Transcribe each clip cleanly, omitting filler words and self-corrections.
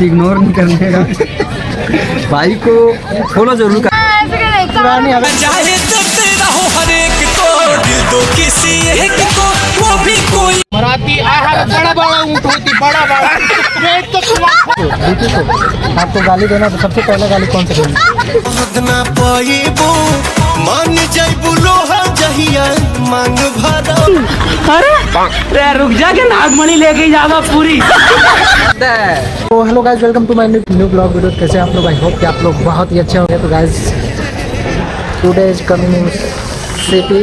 Ignore नहीं करने का। भाई को फॉलो जरूर कर। पुरानी चाहे करते रहो हर एक को, दिल दो किसी एक को, वो भी कोई मराठी आहार बड़ा बड़ा ऊँट होती, बड़ा बड़ा आपको गाली देना तो सबसे पहले गाली कौन सी देनी? ना पाइबो मान जाइबो लोहा जहिया मांग भरा। अरे रुक जा के नागमणि लेके जावा पूरी। तो hello guys, welcome to my new blog video. कैसे आप लोग? आई होप कि आप लोग बहुत ही अच्छे होंगे। तो guys today is coming in city.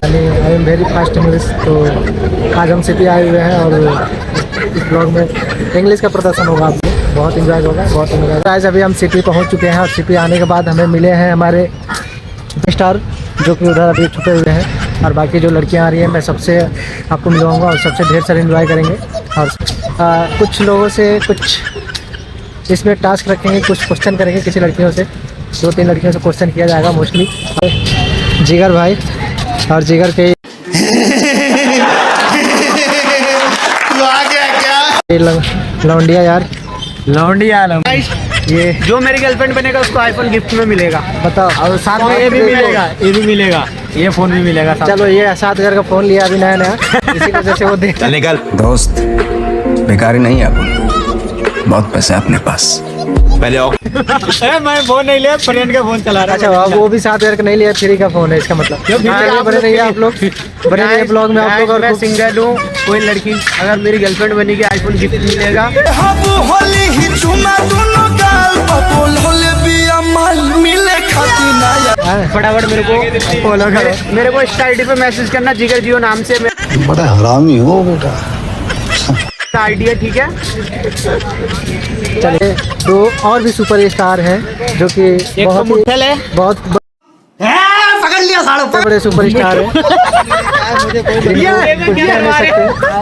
I am very fast English. तो आज हम सिटी आए हुए हैं और इस ब्लॉग में इंग्लिश का प्रदर्शन होगा। आप लोग बहुत इंजॉय होगा, बहुत इंजॉय। गाइस अभी हम सिटी पहुंच चुके हैं और सिटी आने के बाद हमें मिले हैं हमारे स्टार, जो कि उधर अभी छुपे हुए हैं। और बाकी जो लड़कियां आ रही हैं मैं सबसे आपको मिलवाऊंगा और सबसे ढेर सारे एंजॉय करेंगे। और कुछ लोगों से कुछ इसमें टास्क रखेंगे, कुछ क्वेश्चन करेंगे किसी लड़कियों से। 2-3 लड़कियों से क्वेश्चन किया जाएगा मोस्टली। जिगर भाई और जिगर के लौंडिया यार, लौंडिया ये जो मेरी गर्लफ्रेंड बनेगा उसको आईफोन गिफ्ट में मिलेगा। बताओ। और साथ में ये भी मिलेगा, ये भी मिलेगा, ये फोन भी मिलेगा। चलो ये 7,000 का फोन लिया अभी नया नया, इसी वजह से वो देख। चल निकल दोस्त, बेकारी नहीं है अपन, बहुत पैसा है अपने पास। पहले मैं फोन नहीं लिया, फ्रेंड का फोन चला रहा। अच्छा वो भी 7,000 का नहीं लिया, फ्री का फोन है इसका मतलब। बने रहिए आप लोग, बने रहिए ब्लॉग में आप लोग। और मैं सिंगल हूँ, कोई लड़की अगर मेरी गर्लफ्रेंड बनेगी आईफोन गिफ्ट मिलेगा। फटाफट मेरे को फॉलो करो, मेरे को इस आईडी पे मैसेज करना, जिगर जियो नाम से। बड़ा हरामी हो बेटा। आइडिया ठीक है। चलिए तो और भी सुपर स्टार हैं जो कि बहुत पकड़ लिया साढ़े बड़े सुपर स्टार हैं।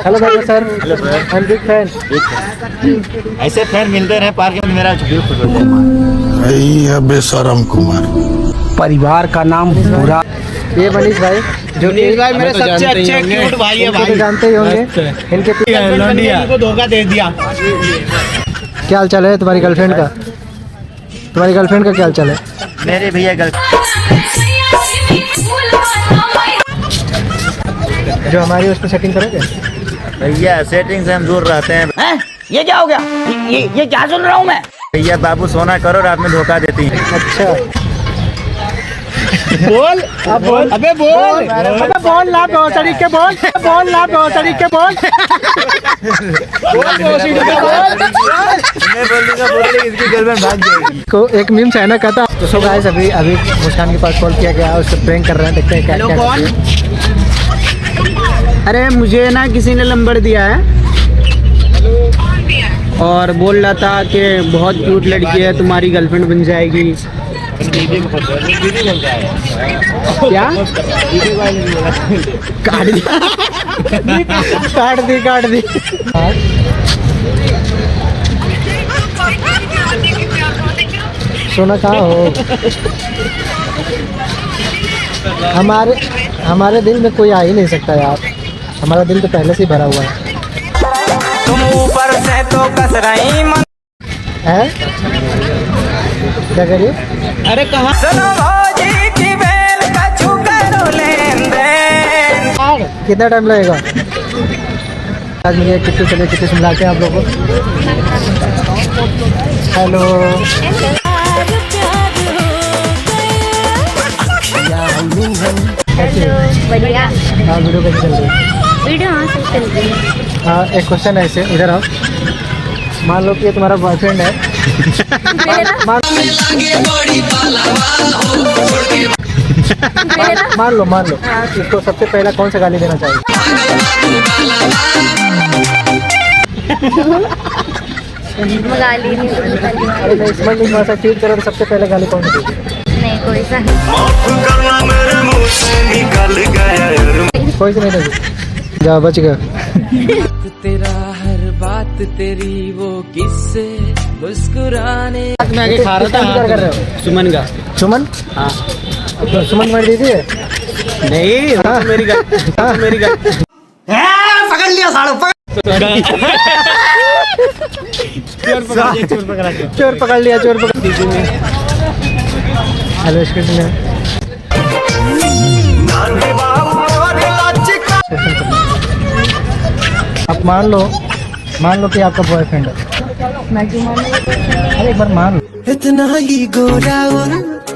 हेलो भाई sir, I am big fan. ऐसे फैन मिलते रहे पार्क में। मेरा बेशरम कुमार, परिवार का नाम पूरा। ये मनीष भाई, जो मनीष भाई मेरे सबसे अच्छे क्यूट भाई है भाई, जानते ही होंगे। इनके इनको धोखा दे दिया। क्या हाल चाल है तुम्हारी गर्लफ्रेंड का? तुम्हारी गर्लफ्रेंड का क्या हाल चाल है? मेरे भैया जो हमारी उस पर सेटिंग करोगे? भैया सेटिंग से हम दूर रहते हैं। ये क्या हो गया? ये क्या सुन रहा हूँ मैं? भैया बाबू सोना करो, रात में धोखा देती है। अच्छा बोल अब बोल, अबे बोल, अबे बोल ला भोसड़ी के बोल, बोल ला भोसड़ी के बोल। इसकी गर्लफ्रेंड भाग जाएगी। को एक मीम चाइना का था। तो सो गाइस अभी मुस्कान के पास कॉल किया गया, उससे प्रैंक कर रहे हैं, देखते हैं क्या क्या करते हैं। अरे मुझे ना किसी ने नंबर दिया है और बोल रहा था कि बहुत क्यूट लड़की है, तुम्हारी गर्लफ्रेंड बन जाएगी। क्या काट दी। सोना कहाँ हो? हमारे दिल में कोई आ ही नहीं सकता यार, हमारा दिल तो पहले से ही भरा हुआ है। तुम ऊपर से तो कस रही मन है क्या करिए? अरे कहाँ कितना टाइम लगेगा? आज मुझे कितने सुनाते हैं आप लोगों को। हेलो बढ़िया। हाँ वीडियो कैसे चल रही है? वीडियो हाँ सब चल रही है। हाँ एक क्वेश्चन है ऐसे, इधर आओ। मान लो कि ये तुम्हारा बॉयफ्रेंड है। मान लो इसको सबसे पहला कौन सा गाली देना चाहिए? गाली नहीं दूंगी। अरे नहीं समझ नहीं, थोड़ा सा चीट करो तो सबसे पहले गाली कौन सी देगी? नहीं कोई सा कोई सी नहीं देगी। जा बच गया। तेरा हर बात तेरी वो किससे मुस्कुराने। मैं आगे खा रहा था। क्या कर रहे हो? सुमन का। सुमन? हाँ सुमन मर दीजिए। नहीं हाँ। मेरी चोर पकड़ लिया, चोर पकड़ लिया। हेलो स्टेशन में आप मान लो कि आपका बॉयफ्रेंड है। मैं क्यों मान लो? अरे एक बार मान लो। इतना ही गोरा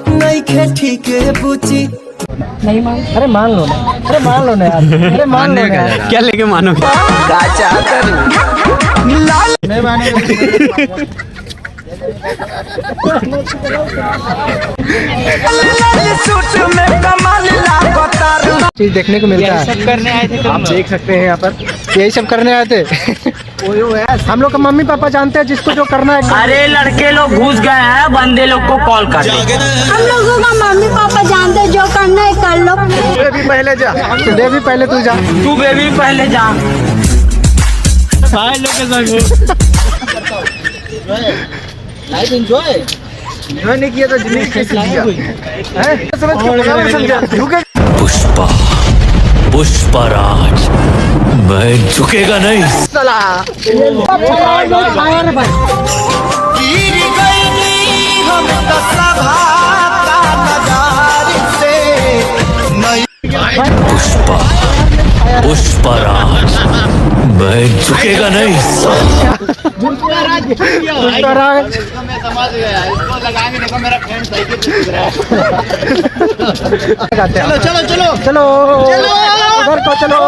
नहीं खे ठीक है पूछी नहीं मान, अरे मान लो ना, अरे मान लो ना यार, अरे मान लो ना यार। क्या लेके मानोगे? नहीं मानेंगे। चीज देखने को मिलता है। सब करने आए थे आप देख सकते हैं यहाँ पर यही सब करने आए थे। हम लोग का मम्मी पापा जानते हैं जिसको जो करना है। अरे लड़के लोग घुस गए हैं, बंदे लोग को कॉल कर दो। हम लोगों का मम्मी पापा जानते हैं, जो करना है कर लो। बेबी पहले जा, बेबी पहले तू जा, तू बेबी पहले जा। एंजॉय नहीं किया तो जिंदगी कैसे जिया? समझ पुष्पा पुष्पराज, मैं झुकेगा नहीं। पुष्पा पुष्पराज, मैं झुकेगा नहीं। चलो चलो चलो चलो उधर को चलो।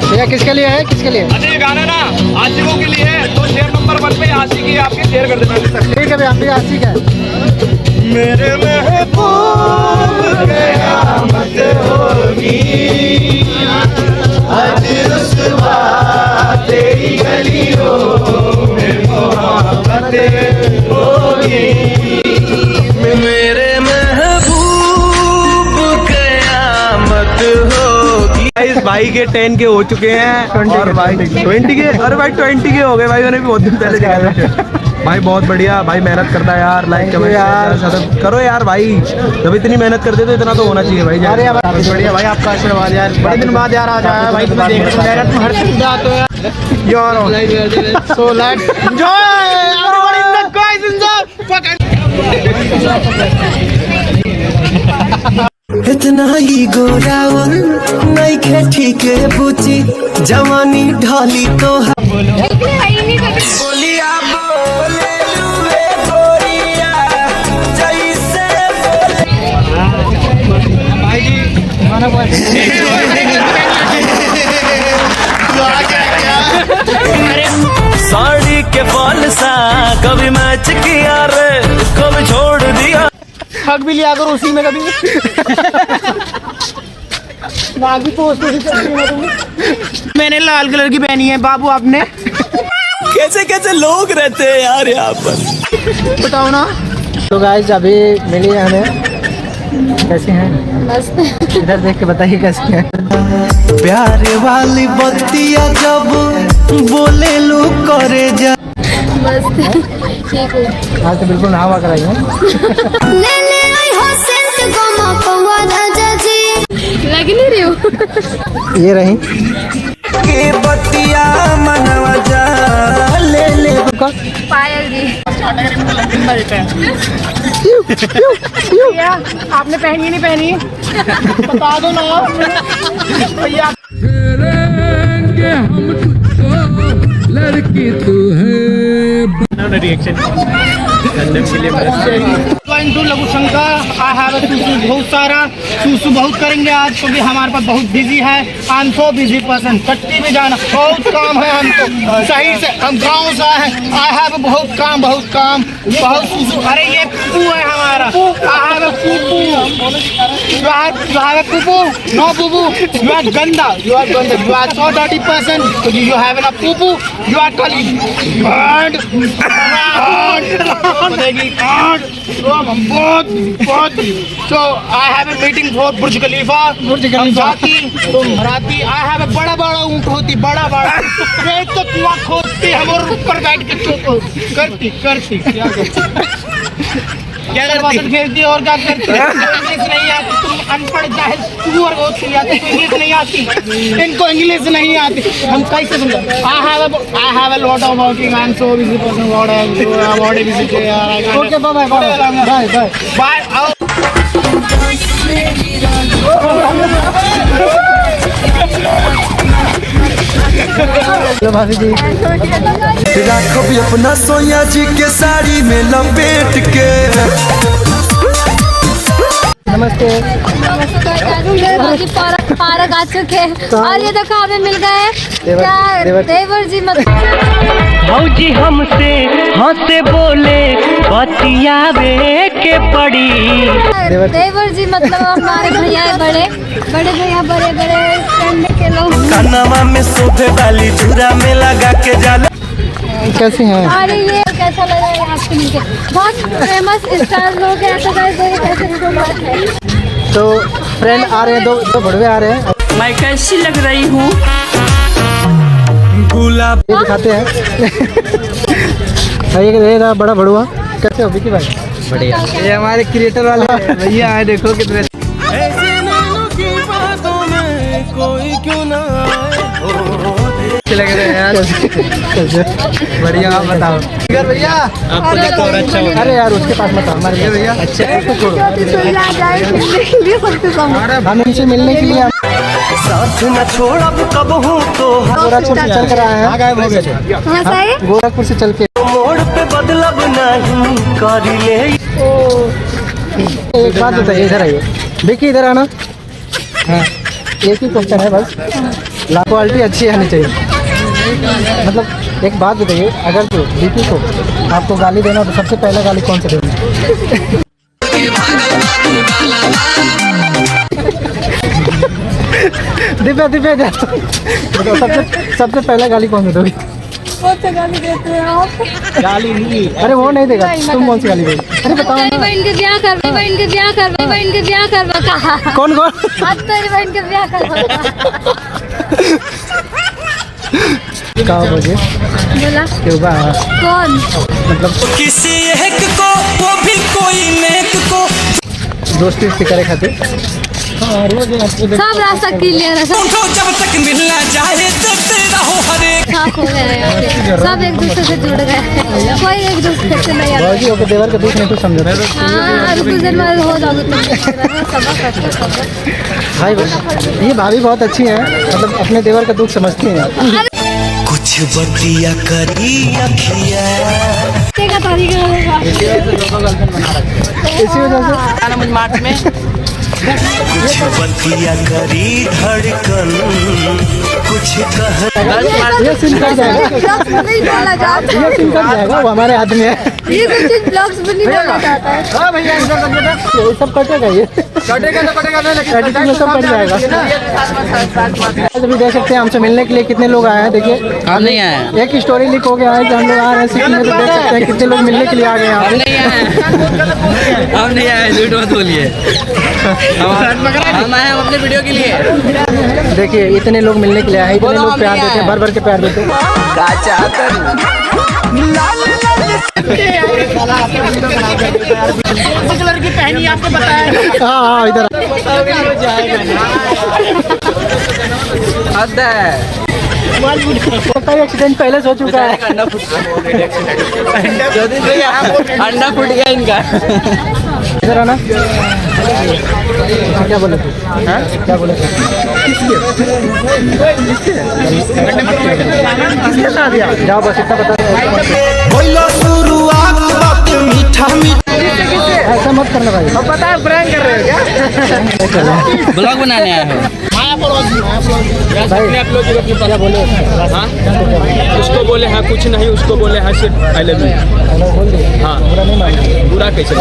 भैया किसके लिए है, किसके लिए? अरे ये गाना ना आशिकों के लिए है, तो शेयर नंबर 1 पे आशिकी आपके शेयर कर देना। ठीक है भैया, आप भी आशिक है। मेरे महबूब क़यामत होगी, आज रुसवा तेरी गलियों में मोहब्बतें होगी। मेरे महबूब क़यामत होगी। इस भाई के 10 के हो चुके हैं और भाई 20 के, अरे भाई 20 के हो गए भाई, मैंने भी बहुत दिन पहले दिखाया था। भाई बहुत बढ़िया भाई, मेहनत करता है यार, लाइक कमेंट यार करो यार भाई, जब इतनी मेहनत करते तो इतना तो होना चाहिए भाई। बढ़िया भाई, आपका आशीर्वाद यार, बड़े दिन बाद यार आ जाया भाई, तुम्हें देख रहे मेहनत में हर चीज आते हो यार। So let's enjoy everyone in the guys in the इतना ही गोरा नहीं खे ठीक है पूछी जवानी ढाली तो है। बोलिया बोले लुए गोरिया जैसे साड़ी के फॉल सा कभी मैच किया रे, कभी छोड़ दिया। हक भी लिया करो उसी में कभी। मैंने लाल कलर की पहनी है बाबू, आपने? कैसे कैसे लोग रहते हैं यार यहाँ पर, बताओ ना। तो गाइस अभी मिली है हमें, कैसी हैं? मस्त। इधर देख के बताइए कैसी हैं। प्यारे वाली बत्तियां जब बोले लो करे जा मस्त ठीक हो। आज तो बिल्कुल नहावा कराई है। ले ले आई हो सेंट गमा पवा राजा जी। लग नहीं रही हो। ये रही के बत्तियां मनवा जा ले ले पायल जी। आपने पहनी नहीं पहनी? बता दो ना भैया। लड़की तू है। रिएक्शन लघु शंकर, आई हैव सुसु बहुत सारा, सुसु बहुत करेंगे आज क्योंकि हमारे पास बहुत बिजी है। आई एम सो बिजी पर्सन, कट्टी में जाना बहुत काम है हमको, सही से हम गाँव से आए हैं। आई हैव बहुत काम बहुत सुसु। अरे ये पुप्पू है हमारा, I have पुप्पू। You have a poo-poo? No poo-poo. You are ganda. You are so dirty person. So you have a poo-poo. You are calling bird. So I have a meeting for Burj Khalifa. तुम राती I have a बड़ा ऊँट होती, बड़ा। ये तो कुआं खोद करती हम और ऊपर बैठ के करती क्या करती खेलती और क्या करती इंग्लिश नहीं आती तुम अनपढ़ जाहिल सुअर बहुत सी आती इंग्लिश नहीं आती इनको इंग्लिश नहीं आती हम कैसे समझा I have a lot of working I am so busy person what I visit okay bye bye hello भाभी जी। राखो भी अपना सोया जी के साड़ी में लपेट के। नमस्ते। पार्क आ चुके हैं और ये देखो हमें मिल गए देवर जी भौजी हमसे हंसे बोले बतियावे के पड़ी। देवर जी मतलब हमारे भैया बड़े भैया बड़े फ्रेंड के लोग। कनवा में शोभे वाली चूड़ा में लगा के जाला। कैसी हैं? अरे ये कैसा लग रहा है आपको मिलके? बहुत फेमस स्टार लोग हैं ऐसा कैसे तो फ्रेंड आ रहे हैं, दो बड़वे आ रहे हैं। मैं कैसी लग रही हूँ? गुलाब ये दिखाते हैं। ये रहा बड़ा बड़ुआ। कैसे हो विकी भाई? बढ़िया। ये हमारे क्रिएटर वाले भैया आए, देखो कितने कोई क्यों ना अच्छे लग रहे हैं यार। बढ़िया। आप बताओ भैया, आपको देखो और अच्छा होगा। अरे यार उसके पास मत आओ, हमारे भैया अच्छा उसको छोड़ो। हम हम इनसे मिलने के लिए साथ न छोड़ब कब हूँ तो गोरखपुर से चल कर आए हैं। गोरखपुर से चल के मोड़ पे बदलब नहीं कर ले। एक बात बताइए, इधर आइए विकी, इधर आना। हाँ एक ही क्वेश्चन है बस, क्वालिटी अच्छी आनी चाहिए। मतलब एक बात बताइए, अगर तो विकी को आपको गाली देना तो सबसे पहले गाली कौन सा देना? दिव्या सबसे पहले गाली कौन सा दोगी? गाली देते हैं आप? गाली नहीं, अरे वो नहीं देगा। तुम कौन सी गाली दोगी? अरे बताओ ना। बहन के ब्याह करवा कहा। कौन अब तेरी बहन के ब्याह करवा कहा मुझे बोला क्यों बा? कौन? मतलब किसी एक को वो भी कोई नेक को दोस्ती करे खातिर सब रास्ता क्लियर है, सब उठो जब तक मिलना चाहे देते रहो हर एक। साफ हो गया है यहाँ पे। सब एक दूसरे से जुड़ गए हैं, कोई एक दूसरे से नहीं अलग। भाजी ओके देवर का दुख नहीं कुछ समझ रहे हाँ गुजर में हो जाओगे तुम भाई। ये भाभी बहुत अच्छी हैं, मतलब अपने देवर का दुख समझती हैं। कुछ बतिया करी अखिया इसी वजह से मार्च में कुछ बतिया करी धड़कन कुछ कह ये सीन कर जाएगा, नहीं बोला जाता ये सीन कर जाएगा, वो हमारे हाथ में है। ये कुछ ब्लॉग्स में नहीं बोला जाता है। हाँ भैया ये सब कटेगा, ये कटेगा तो कटेगा, एडिटिंग में सब कट जाएगा। अभी देख सकते हैं हमसे मिलने के लिए कितने लोग आए हैं। देखिए हम नहीं आए, एक स्टोरी लिख हो गया है कि हम लोग आ रहे हैं सीखने, तो देख सकते हैं कितने लोग मिलने के लिए आ गए हैं। हम नहीं आए, झूठ मत बोलिए। हम आए अपने वीडियो के लिए। देखिए इतने लोग मिलने के लिए आए, इतने लोग प्यार देते हैं, भर भर के प्यार देते हैं। कलर की पहनी आपको बताया। हाँ इधर एक्सीडेंट पहले हो चुका है। अंडा फूट गया इनका। इधर आना। क्या बोले तू? क्या बोले तू? किसके साथ यार? जाओ बस इतना बता। शुरुआत बात मीठा मीठा ऐसा मत करना भाई। अब पता है प्रैंक कर रहे हो क्या? ब्लॉग बनाने आए हो? क्या बोले? उसको बोले हाँ कुछ नहीं, उसको बोले हाँ सिर्फ आई लव यू। बोल दिए। हाँ बुरा नहीं माना। बुरा कैसे?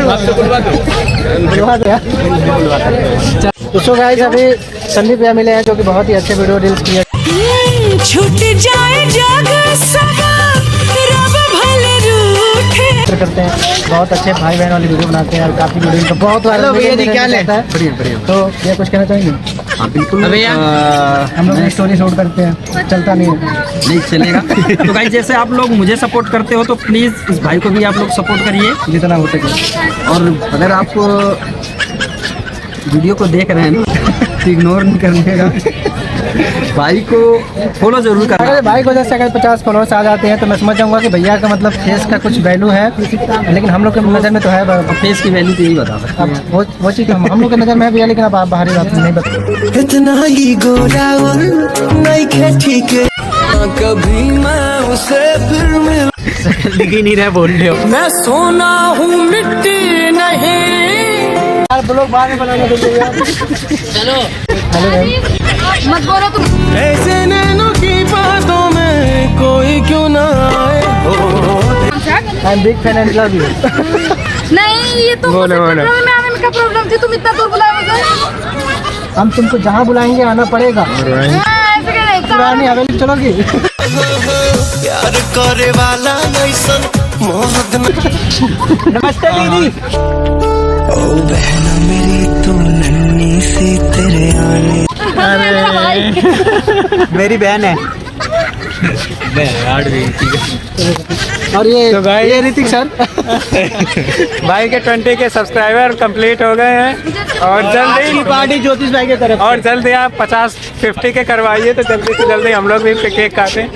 आपसे बुलवा दो। तो गाइस अभी संदीप भैया मिले हैं जो कि बहुत ही अच्छे वीडियो रील्स किए छूट जाए जग सब रब भले रूठे। करते हैं, बहुत अच्छे भाई बहन वाली वीडियो बनाते हैं और काफी वीडियो बहुत वायरल भैया जी क्या ले? बढ़िया। तो ये कुछ कहना चाहेंगे? हाँ बिल्कुल हम लोग स्टोरी शूट करते हैं, चलता नहीं है। नहीं चलेगा। तो गाइस जैसे आप लोग मुझे सपोर्ट करते हो तो प्लीज़ इस भाई को भी आप लोग सपोर्ट करिए जितना हो सके। और अगर आप वीडियो को देख रहे हैं ना तो इग्नोर नहीं करिएगा, भाई को फॉलो जरूर करना। अगर भाई को जैसे अगर 50 फॉलोअर्स आ जाते हैं तो मैं समझ जाऊंगा कि भैया का मतलब फेस का कुछ वैल्यू है, लेकिन हम लोग के नज़र में तो है। फेस की वैल्यू तो यही बता सकते अब वो चीज़ हम लोग के नज़र में है भैया, लेकिन अब आप बाहरी बात नहीं बता। इतना ही गोरा और नहीं खे ठीक है। कभी मैं उसे फिर मिल लेकिन नहीं रहे बोल रहे हो। मैं सोना हूँ मिट्टी नहीं। यार ब्लॉग बाद में बनाने के लिए चलो। मत बोलो तुम। ऐसे नैनों की बातों में कोई क्यों ना आए हो। I am big fan and love you. नहीं ये तो बोलो। में आने में क्या प्रॉब्लम थी, तुम इतना दूर बुलाए मुझे। हम तुमको जहाँ बुलाएंगे आना पड़ेगा। ऐसे क्या नहीं, पुरानी हवेली चलोगी? प्यार करे वाला नहीं सन मोहब्बत नमस्ते दीदी। ओ बहना मेरी तू नन्ही सी तेरे आने। मेरी बहन है। और ये तो भाई- ये ऋतिक सर। भाई के 20 के सब्सक्राइबर कंप्लीट हो गए हैं और जल्दी पार्टी ज्योतिष भाई की तरफ। और जल्दी आप 50-50 के करवाइए तो जल्दी से जल्दी हम लोग भी केक काटें।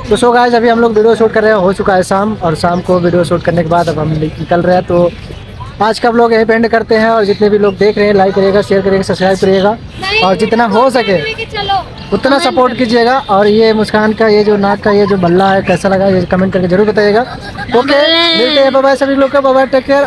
तो सो गाइस अभी हम लोग वीडियो शूट कर रहे हैं, हो चुका है शाम, और शाम को वीडियो शूट करने के बाद अब हम निकल रहे हैं। तो आज का व्लॉग यहीं पे एंड करते हैं, और जितने भी लोग देख रहे हैं लाइक करिएगा, शेयर करिएगा, सब्सक्राइब करिएगा, और जितना हो सके चलो उतना सपोर्ट कीजिएगा। और ये मुस्कान का ये जो नाक का ये जो बल्ला है कैसा लगा ये कमेंट करके जरूर बताइएगा। ओके मिलते हैं, बाय बाय सभी लोग का, बाय बाय, टेक केयर।